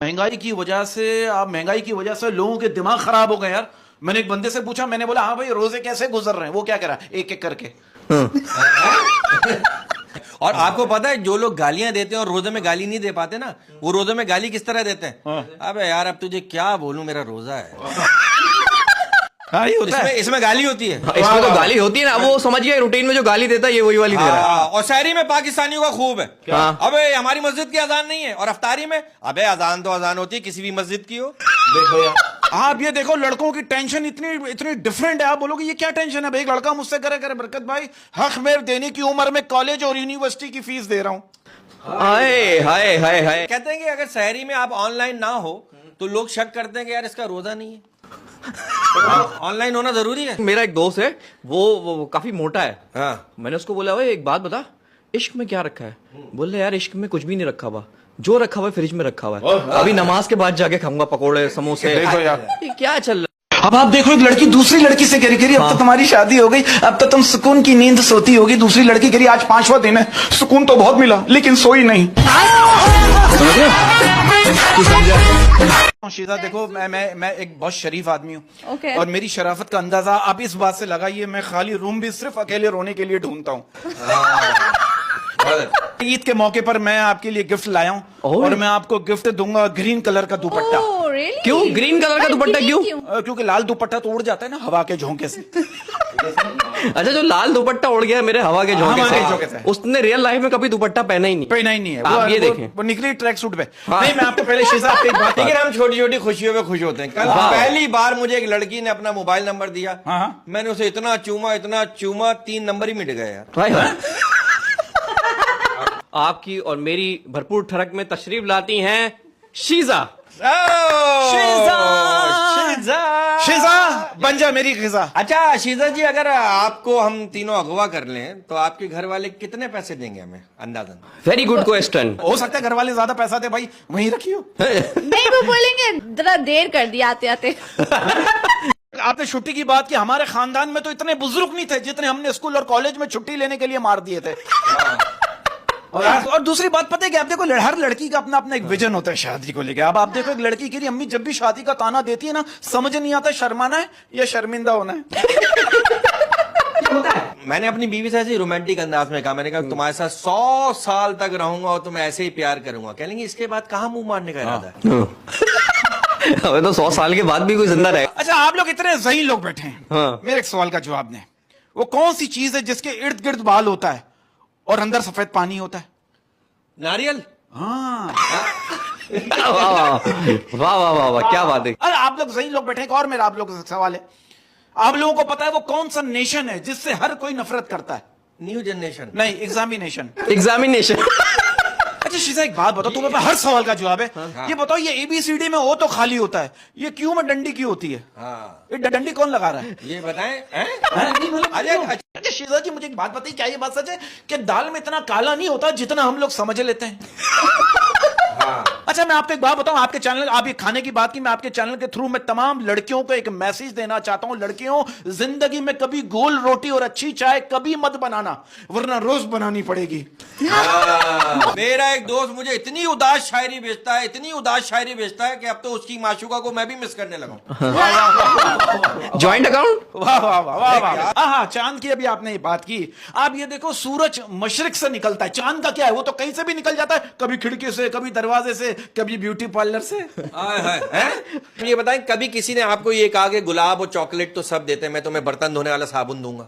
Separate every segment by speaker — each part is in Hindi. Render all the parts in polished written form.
Speaker 1: महंगाई की वजह से लोगों के दिमाग खराब हो गए यार। मैंने एक बंदे से पूछा, मैंने बोला हाँ भाई रोजे कैसे गुजर रहे हैं, वो क्या कह रहा है एक एक करके।
Speaker 2: और आपको पता है जो लोग गालियां देते हैं और रोजे में गाली नहीं दे पाते ना, वो रोजे में गाली किस तरह देते हैं? अबे यार अब तुझे क्या बोलूं, मेरा रोजा है।
Speaker 1: हाँ ये होता है।
Speaker 2: इसमें गाली होती है।
Speaker 3: इसमें तो गाली होती है ना, वो समझ गया रूटीन में जो गाली देता है ये वही वाली दे रहा है।
Speaker 2: और शायरी में पाकिस्तानियों का खूब है।
Speaker 3: क्या?
Speaker 2: अबे हमारी मस्जिद की अजान नहीं है, और अफ्तारी में अबे अजान तो अजान होती है किसी भी मस्जिद की हो।
Speaker 1: देखो यार, आप ये देखो लड़कों की टेंशन इतनी इतनी डिफरेंट है। आप बोलोगे ये क्या टेंशन है भाई? एक लड़का मुझसे करे बरकत भाई, हक में देने की उम्र में कॉलेज और यूनिवर्सिटी की फीस दे रहा हूं।
Speaker 3: हाय हाय हाय हाय।
Speaker 2: कहते हैं कि अगर शहरी में आप ऑनलाइन ना हो तो लोग शक करते हैं कि यार इसका रोजा नहीं है। ऑनलाइन होना जरूरी है।
Speaker 3: मेरा एक दोस्त है, वो काफी मोटा है।
Speaker 2: हाँ।
Speaker 3: मैंने उसको बोला भाई एक बात बता, इश्क में क्या रखा है? बोल रहे यार इश्क में कुछ भी नहीं रखा हुआ, जो रखा हुआ है फ्रिज में रखा हुआ है, अभी नमाज के बाद जाके खाऊंगा पकोड़े समोसे।
Speaker 1: देखो यार,
Speaker 3: ये क्या चल रहा है?
Speaker 1: अब आप देखो एक लड़की दूसरी लड़की से कह रही अब तो तुम्हारी शादी हो गई, अब तो तुम सुकून की नींद सोती होगी। दूसरी लड़की कह रही आज 5वां दिन है, सुकून तो बहुत मिला लेकिन सोई नहीं। शीजा देखो, मैं एक बहुत शरीफ आदमी हूँ
Speaker 4: Okay.
Speaker 1: और मेरी शराफत का अंदाजा आप इस बात से लगाइए, मैं खाली रूम भी सिर्फ अकेले रोने के लिए ढूंढता हूँ। ईद के मौके पर मैं आपके लिए गिफ्ट लाया हूँ और मैं आपको गिफ्ट दूंगा ग्रीन कलर का दुपट्टा।
Speaker 4: Oh, really?
Speaker 3: क्यों ग्रीन कलर का दुपट्टा क्यों?
Speaker 1: क्योंकि लाल दुपट्टा तो उड़ जाता है ना हवा के झोंके से।
Speaker 3: अच्छा, जो लाल दुपट्टा उड़ गया मेरे हवा के झोंके से, उसने रियल लाइफ में कभी दुपट्टा पहना ही नहीं।
Speaker 1: पहना ही नहीं है।
Speaker 3: आप ये देखें,
Speaker 1: वो निकली ट्रैक सूट पे। नहीं, मैं आपको पहले शीशा आपको एक बात,
Speaker 2: लेकिन हम छोटी छोटी खुशियों में खुश होते हैं। कल पहली बार मुझे एक लड़की ने अपना मोबाइल नंबर दिया।
Speaker 1: हाँ।
Speaker 2: मैंने उसे इतना चूमा 3 नंबर ही मिट गए यार।
Speaker 3: हाय हाय। आपकी और मेरी भरपूर ठरक में तशरीफ लाती हैं शीजा।
Speaker 1: शीजा बन जा मेरी गिजा।
Speaker 2: अच्छा शीजा जी, अगर आपको हम तीनों अगवा कर लें तो आपके घर वाले कितने पैसे देंगे हमें अंदाजन?
Speaker 3: Very good question.
Speaker 1: हो सकता है घर वाले ज्यादा पैसा दे भाई, वहीं रखियो।
Speaker 4: नहीं, वो बोलेंगे जरा देर कर दिया आते आते।
Speaker 1: आपने छुट्टी की बात की, हमारे खानदान में तो इतने बुजुर्ग नहीं थे जितने हमने स्कूल और कॉलेज में छुट्टी लेने के लिए मार दिए थे। और दूसरी बात पता है कि आप देखो हर लड़की का अपना अपना एक विजन होता है शादी को लेकर। अब आप देखो एक लड़की की अम्मी जब भी शादी का ताना देती है ना, समझ नहीं आता शर्माना है या शर्मिंदा होना है।
Speaker 2: मैंने अपनी बीवी से ऐसे रोमांटिक अंदाज में कहा, मैंने कहा तुम्हारे साथ 100 साल तक रहूंगा और तुम्हें ऐसे ही प्यार करूंगा। कह लेंगे इसके बाद कहाँ मुंह मारने का इरादा है?
Speaker 3: हमें तो 100 साल के बाद भी कोई जिंदा रहे।
Speaker 1: अच्छा, आप लोग इतने ज़हीन लोग बैठे हैं,
Speaker 3: हाँ।
Speaker 1: मेरे एक सवाल का जवाब दें। वो कौन सी चीज है जिसके इर्द गिर्द बाल होता है और अंदर सफेद पानी होता है?
Speaker 2: नारियल।
Speaker 1: हाँ।
Speaker 3: वाह वाह वाह वाह वाह, क्या बात है।
Speaker 1: अरे आप लोग सही लोग बैठे हैं। और मेरा आप लोगों से सवाल है, आप लोगों को पता है वो कौन सा नेशन है जिससे हर कोई नफरत करता है?
Speaker 2: New generation.
Speaker 1: नहीं, एग्जामिनेशन।
Speaker 3: एग्जामिनेशन।
Speaker 1: अच्छा शीशा एक बात बताओ, तुम्हें हर सवाल का जवाब है। ये बताओ, ये ABCD में ओ तो खाली होता है, ये क्यों में डंडी क्यों होती है?
Speaker 2: हाँ।
Speaker 1: ये डंडी कौन लगा रहा है?
Speaker 2: ये बताएं।
Speaker 1: अच्छा शीजा जी, मुझे एक बात बताइए, क्या ये बात सच है कि दाल में इतना काला नहीं होता जितना हम लोग समझ लेते हैं?
Speaker 2: हाँ।
Speaker 1: अच्छा मैं आपको एक बात बताऊं, आपके चैनल, आप ये खाने की बात की, मैं आपके चैनल के थ्रू मैं तमाम लड़कियों को एक मैसेज देना चाहता हूं। लड़कियों, जिंदगी में कभी गोल रोटी और अच्छी चाय कभी मत बनाना, वरना रोज बनानी पड़ेगी।
Speaker 2: मेरा एक दोस्त मुझे इतनी उदास शायरी भेजता है, इतनी उदास शायरी भेजता है कि अब तो उसकी माशूका को मैं भी मिस करने लगा हूं।
Speaker 3: Joint account.
Speaker 1: वाह वाह वाह वाह वाह। हाँ, चांद की अभी आपने ये बात की। आप ये देखो, सूरज मशरिक से निकलता है, चांद का क्या है, वो तो कहीं से भी निकल जाता है, कभी खिड़की से, कभी दरवाजे से, कभी ब्यूटी पार्लर से।
Speaker 2: ये बताएं, कभी किसी ने आपको ये कहा कि गुलाब और चॉकलेट तो सब देते हैं, मैं तुम्हें बर्तन धोने वाला साबुन दूंगा?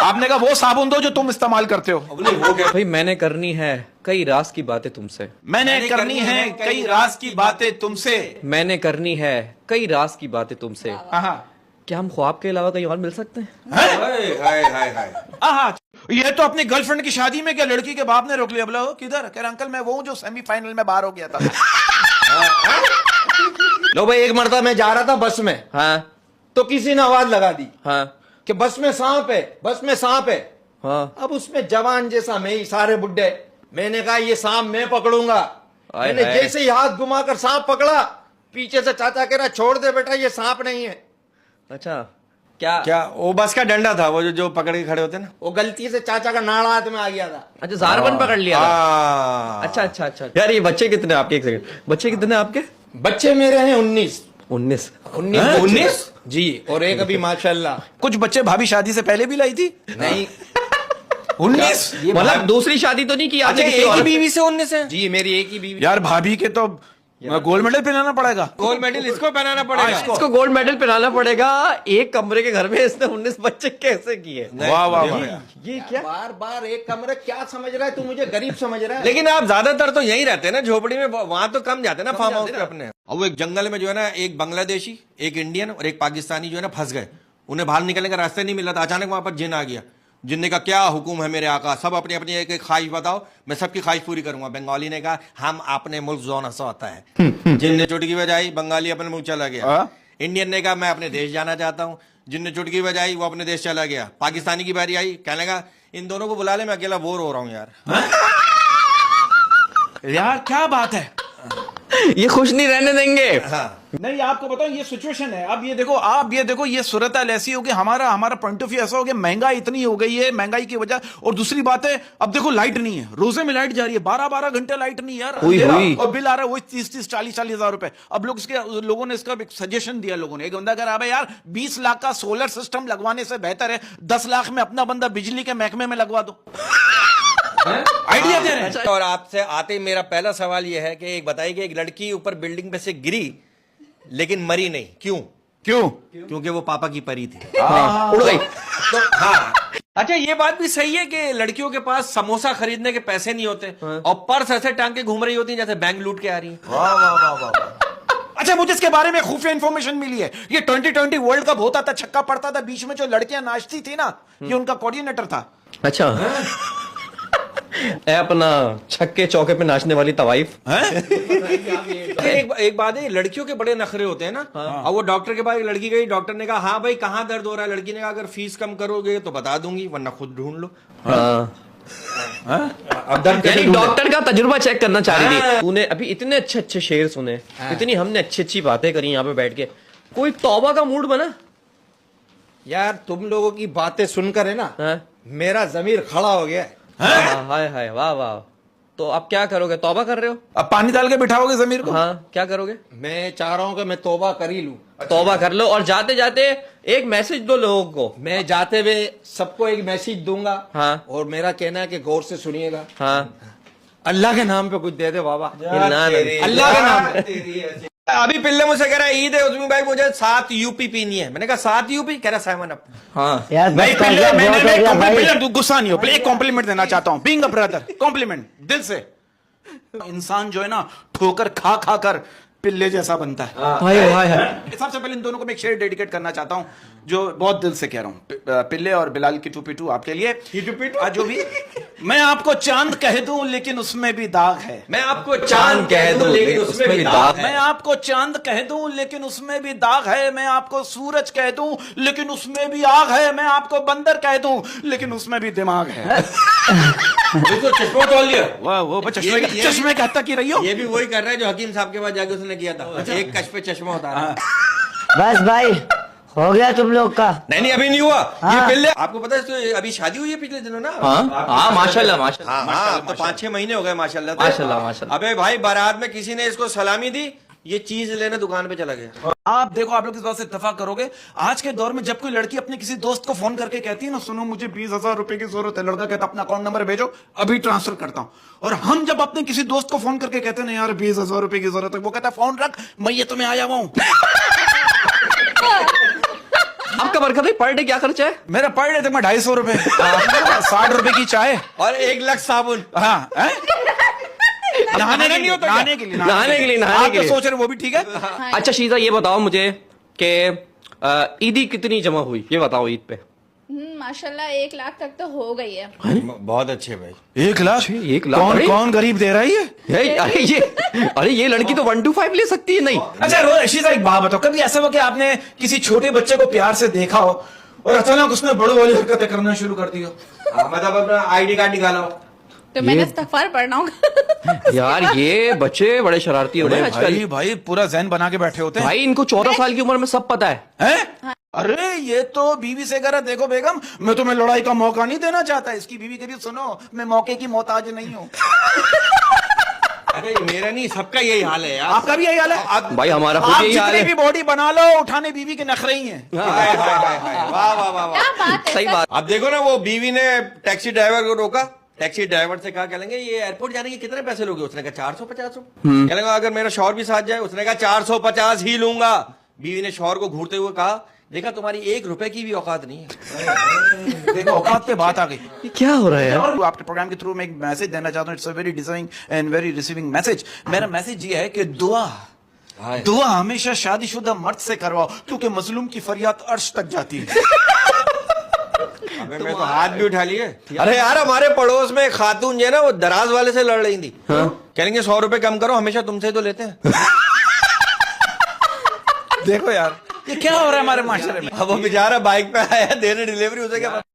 Speaker 1: आपने कहा वो साबुन दो जो तुम इस्तेमाल करते हो।
Speaker 3: भाई मैंने करनी है कई राज की बातें तुमसे,
Speaker 1: मैंने करनी है कई राज की बातें तुमसे,
Speaker 3: मैंने करनी है कई राज की बातें तुमसे। क्या हम ख्वाब के अलावा कहीं और मिल सकते हैं?
Speaker 1: ये तो अपनी गर्लफ्रेंड की शादी में क्या लड़की के बाप ने रोक लिया, बोला किधर? कह रहा अंकल मैं वो हूं जो सेमीफाइनल में बाहर हो गया था।
Speaker 2: लो भाई, एक मरतबा मैं जा रहा था बस में,
Speaker 3: हाँ
Speaker 2: तो किसी ने आवाज लगा दी
Speaker 3: हाँ
Speaker 2: कि बस में सांप है, बस में सांप है।
Speaker 3: हाँ।
Speaker 2: अब उसमें जवान जैसा मैं ही, सारे बुड्ढे। मैंने कहा ये सांप मैं पकड़ूंगा। मैंने जैसे ही हाथ घुमाकर सांप पकड़ा, पीछे से चाचा कह रहा छोड़ दे बेटा, ये सांप नहीं है।
Speaker 3: अच्छा,
Speaker 2: क्या वो बस का डंडा था, वो जो पकड़ के खड़े होते ना।
Speaker 5: वो गलती से चाचा का नाड़ा हाथ में आ गया था।
Speaker 3: अच्छा ज़ारबन पकड़ लिया था।
Speaker 2: हाँ।
Speaker 3: अच्छा यार ये बच्चे कितने आपके, एक सेकंड, बच्चे कितने आपके?
Speaker 5: बच्चे मेरे हैं 19
Speaker 2: 19
Speaker 5: जी, और एक अभी माशाल्लाह।
Speaker 1: कुछ बच्चे भाभी शादी से पहले भी लाई थी।
Speaker 5: नहीं
Speaker 2: 19
Speaker 3: मतलब दूसरी शादी तो नहीं की
Speaker 2: अच्छा,
Speaker 3: आपने किसी
Speaker 2: एक ही
Speaker 3: और?
Speaker 2: बीवी से 19 है।
Speaker 5: जी, मेरी एक ही बीवी।
Speaker 1: यार भाभी के तो गोल्ड मेडल पहनाना पड़ेगा।
Speaker 2: गोल्ड मेडल इसको पहनाना पड़ेगा।
Speaker 3: इसको गोल्ड मेडल पहनाना पड़ेगा। एक कमरे के घर में इसने 19 बच्चे कैसे किए?
Speaker 1: वाह वाह वाह।
Speaker 3: ये क्या?
Speaker 5: बार बार एक कमरे, क्या समझ रहा है तू? मुझे गरीब समझ रहा है?
Speaker 2: लेकिन आप ज्यादातर तो यहीं रहते हैं ना, झोपड़ी में, वहां तो कम जाते हैं ना फार्म हाउस पे अपने। और वो एक जंगल में जो है ना, एक बांग्लादेशी, एक इंडियन और एक पाकिस्तानी जो है ना फंस गए। उन्हें बाहर निकलने का रास्ता नहीं मिला था। अचानक वहां पर जिन आ गया। जिन ने कहा क्या हुक्म है मेरे आका, सब अपनी अपनी एक एक ख्वाहिश बताओ, मैं सबकी ख्वाहिश पूरी करूंगा। बंगाली ने कहा हम अपने मुल्क जोन सा होता है। जिन ने चुटकी बजाई, बंगाली अपने मुल्क चला गया। इंडियन ने कहा मैं अपने देश जाना चाहता हूँ। जिन ने चुटकी बजाई वो अपने देश चला गया। पाकिस्तानी की बारी आई, कहने लगा इन दोनों को बुला ले, मैं अकेला बोर हो रहा हूँ यार।
Speaker 1: यार क्या बात है।
Speaker 3: ये खुश नहीं रहने देंगे।
Speaker 1: नहीं आपको बताऊं ये सिचुएशन है। अब ये देखो ये सूरत हाल ऐसी होगी, हमारा पॉइंट ऑफ व्यू ऐसा हो गया, महंगाई इतनी हो गई है, महंगाई की वजह। और दूसरी बात है, अब देखो लाइट नहीं है, रोजे में लाइट जा रही है, 12-12 घंटे लाइट नहीं है यार।
Speaker 3: हुई।
Speaker 1: और बिल आ रहा है वही 30-30, 40-40 हजार रुपए। अब लोगों ने इसका सजेशन दिया। लोगों ने एक बंदा कह रहा है यार 20 लाख का सोलर सिस्टम लगवाने से बेहतर है 10 लाख में अपना बंदा बिजली के महकमे में लगवा दो। आइडिया दे रहे हैं।
Speaker 2: और आपसे आते ही मेरा पहला सवाल यह है कि एक बताइए कि एक लड़की ऊपर बिल्डिंग पे से गिरी लेकिन मरी नहीं, क्यों? क्योंकि वो पापा की परी थी।
Speaker 3: उड़ गई।
Speaker 2: तो हाँ, अच्छा ये बात भी सही है कि लड़कियों के पास समोसा खरीदने के पैसे नहीं होते और पर्स ऐसे टांग के घूम रही होती है जैसे बैंक लूट के आ रही है।
Speaker 1: अच्छा मुझे इसके बारे में खुफिया इंफॉर्मेशन मिली है। ये 2020 वर्ल्ड कप होता था, छक्का पड़ता था, बीच में जो लड़कियां नाचती थी ना, ये उनका कोऑर्डिनेटर था।
Speaker 3: अच्छा अपना छक्के चौके पे नाचने वाली तवाइफ।
Speaker 2: एक बात है, लड़कियों के बड़े नखरे होते हैं ना। और वो डॉक्टर के पास एक लड़की गई, डॉक्टर ने कहा हाँ भाई कहाँ दर्द हो रहा है? लड़की ने कहा अगर फीस कम करोगे तो बता दूंगी, वरना खुद ढूंढ लो।
Speaker 3: अब यानी डॉक्टर का तजुर्बा चेक करना चाह रही थी। तूने अभी इतने अच्छे अच्छे शेर सुने, इतनी हमने अच्छी अच्छी बातें करी यहाँ पे बैठ के, कोई तौबा का मूड बना?
Speaker 5: यार तुम लोगों की बातें सुनकर है ना, मेरा जमीर खड़ा हो गया है।
Speaker 3: हाय हाय वाह वाह। तो अब क्या करोगे? तौबा कर रहे हो?
Speaker 1: अब पानी डाल के बिठाओगे जमीर को?
Speaker 3: हाँ क्या करोगे?
Speaker 5: मैं चाह रहा हूँ कि मैं तौबा कर ही लूं।
Speaker 3: तौबा कर लो और जाते जाते एक मैसेज दो लोगों को।
Speaker 5: मैं जाते हुए सबको एक मैसेज दूंगा।
Speaker 3: हाँ।
Speaker 5: और मेरा कहना है कि गौर से सुनिएगा।
Speaker 3: हाँ
Speaker 5: अल्लाह के नाम पे कुछ दे दे बाबा।
Speaker 2: अल्लाह के नाम पे। अभी पिल्ले मुझसे कह रहा है ईद है उजमी भाई मुझे 7 यूपी पीनी है। मैंने कहा 7 यूपी? कह रहा 7 अप।
Speaker 3: हाँ
Speaker 1: नहीं पिल्ले, मैं गुस्सा नहीं हो, एक कॉम्प्लीमेंट देना चाहता हूं। बीइंग अ ब्रदर, कॉम्प्लीमेंट दिल से। इंसान जो है ना ठोकर खा खा कर पिल्ले जैसा बनता है। सबसे पहले इन दोनों को मैं एक शेर डेडिकेट करना चाहता हूं जो बहुत दिल से कह रहा हूं। पिल्ले और बिलाल की 2P2 आपके लिए। जो भी मैं आपको चांद कह दूं लेकिन उसमें भी दाग है।
Speaker 2: मैं आपको चांद कह दूं लेकिन उसमें भी दाग है।
Speaker 1: मैं आपको चांद कह दूं लेकिन उसमें भी दाग है। मैं आपको सूरज कह दूं लेकिन उसमें भी आग है। मैं आपको बंदर कह दूं लेकिन उसमें भी दिमाग है।
Speaker 2: तो चश्मा तोड़ लिया।
Speaker 1: वाह वो चश्मे कहता की रही हो।
Speaker 2: ये भी वही कर रहा है जो हकीम साहब के पास जाके उसने किया था। एक कश पे चश्मा होता है।
Speaker 6: बस भाई हो गया तुम लोग का।
Speaker 2: नहीं अभी नहीं हुआ। ये पिल्ले आपको पता है तो अभी शादी हुई है पिछले दिनों ना।
Speaker 3: हाँ माशाल्लाह माशाल्लाह।
Speaker 2: हाँ तो 5-6 महीने हो गए माशाल्लाह।
Speaker 3: माशाल्लाह माशाल्लाह।
Speaker 2: अबे भाई बारात में किसी ने इसको सलामी दी, ये चीज लेने दुकान पे चला गया।
Speaker 1: आप देखो आप लोग इस बात से इत्तेफाक करोगे, आज के दौर में जब कोई लड़की अपने किसी दोस्त को फोन करके कहती है ना सुनो मुझे 20,000 रुपए की जरूरत है, लड़का कहता अपना अकाउंट नंबर भेजो अभी ट्रांसफर करता हूं। और हम जब अपने किसी दोस्त को फोन करके कहते हैं ना यार 20,000 रुपए की जरूरत है, वो कहता है फोन रख मैं ये तुम्हें आया हुआ हूं।
Speaker 3: आपका बरकत है पर डे क्या खर्चा है?
Speaker 1: मेरा पर डे तक मैं 250 रुपए 60 रुपए की चाय
Speaker 2: और 1 लाख साबुन।
Speaker 1: हाँ नहाने के लिए
Speaker 3: नहाने के लिए
Speaker 1: आप तो सोच रहे वो भी ठीक है।
Speaker 3: अच्छा शीजा ये बताओ मुझे कि ईदी कितनी जमा हुई ये बताओ ईद पे।
Speaker 4: माशाल्लाह 1 लाख तक तो हो गई है।
Speaker 2: बहुत अच्छे भाई।
Speaker 1: 1 लाख?
Speaker 3: 1 लाख
Speaker 1: कौन गरीब दे रहा है ये?
Speaker 3: अरे ये लड़की तो 1 to 5 ले सकती है। नहीं
Speaker 1: अच्छा शीजा एक बात बताओ, कभी ऐसा हो कि आपने किसी छोटे बच्चे को प्यार से देखा हो और अचानक उसने बड़ों वाली हरकतें करना शुरू कर दी हो?
Speaker 2: मतलब अपना ID कार्ड निकालो
Speaker 4: तो मैंने इस्तगफार पढ़ना होगा।
Speaker 3: यार ये बच्चे बड़े शरारती हो रहे हैं आजकल।
Speaker 1: भाई पूरा जहन बना के बैठे होते हैं
Speaker 3: भाई इनको 14 साल की उम्र में सब पता है।
Speaker 1: अरे ये तो बीवी से कह रहा, देखो बेगम मैं तुम्हें लड़ाई का मौका नहीं देना चाहता। इसकी बीवी कह रही, सुनो मैं मौके की मोहताज नहीं हूँ।
Speaker 2: अरे मेरा नहीं, सबका यही हाल है यार।
Speaker 1: आपका भी यही हाल है?
Speaker 3: भाई हमारा खुद
Speaker 1: आप
Speaker 3: यही हाल
Speaker 1: जितनी
Speaker 3: है।
Speaker 1: भी बॉडी बना लो, उठाने बीवी के नखरे ही हैं।
Speaker 2: हाय, हाय, हाय, हाय। वाह वाह वाह वाह।
Speaker 4: क्या बात है
Speaker 3: सही
Speaker 4: सर?
Speaker 3: बात।
Speaker 2: अब देखो ना, वो बीवी ने टैक्सी ड्राइवर को रोका, टैक्सी ड्राइवर से कहा, कहेंगे ये एयरपोर्ट जाने के कितने पैसे लोगे? उसने कहा 450। कहेंगे अगर मेरा शौहर भी साथ जाए? उसने कहा 450 ही लूंगा। बीवी ने शौहर को घूरते हुए कहा, देखा तुम्हारी 1 रुपए की भी औकात नहीं है।
Speaker 1: देखो औकात पे बात आ गई।
Speaker 3: ये क्या हो रहा है यार?
Speaker 1: और आपके प्रोग्राम के थ्रू मैं एक मैसेज देना चाहता हूँ। It's a very designing and very receiving message. मेरा मैसेज ये है कि दुआ हमेशा शादीशुदा मर्द से करवाओ, क्योंकि मजलूम की फरियाद अर्श तक जाती है।
Speaker 2: अबे मैं तो हाथ भी उठा लिए। अरे यार, हमारे पड़ोस में एक खातून जो है ना, वो दराज वाले से लड़ रही थी। कहेंगे 100 रुपए कम करो, हमेशा तुमसे ही तो लेते हैं।
Speaker 1: देखो यार, ये क्या हो रहा है हमारे माशरे में?
Speaker 2: अब वो बेचारा बाइक पे आया देने डिलीवरी, उसे क्या